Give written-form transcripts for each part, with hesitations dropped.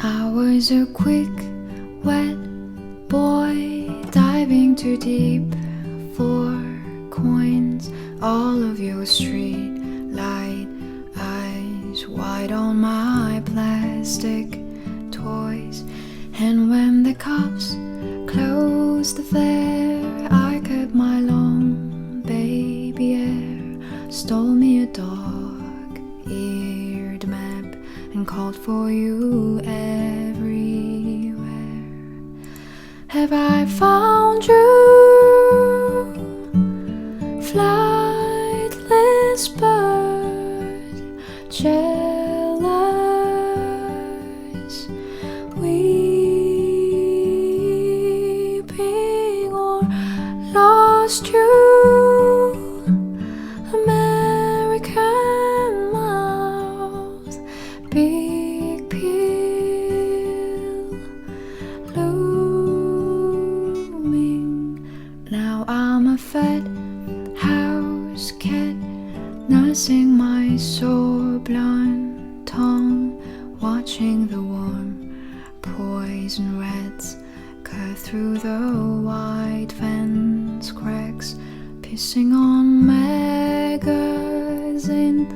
I was a quick, wet boy diving too deep for coins. All of your street light eyes wide on my plastic toys. And when the cops closed the fair, I kept my long baby hair, stole me a dog-eared map, and called for you everywhere. Have I found you, flightless bird, jealous, weeping, or lost you, American mouth, big peel, looming. Now I'm a fat house cat, nursing my sore blunt tongue, watching the warm poison rats cut through the white fence cracks, pissing on magazine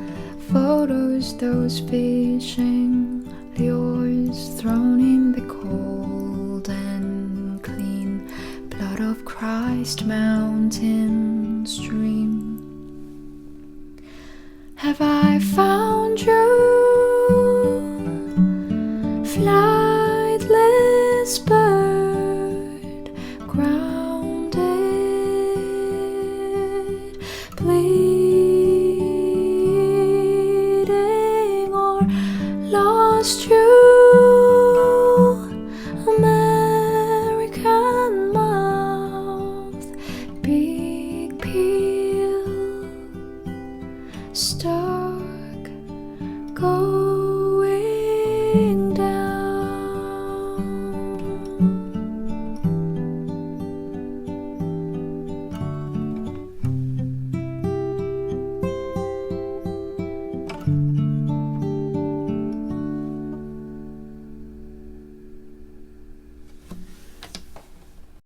photos, those fishing lures thrown in the cold and clean blood of Christ mountain stream. Have I found you, flightless bird, grounded, bleeding, or lost you, American mouth, big peel, stark gold.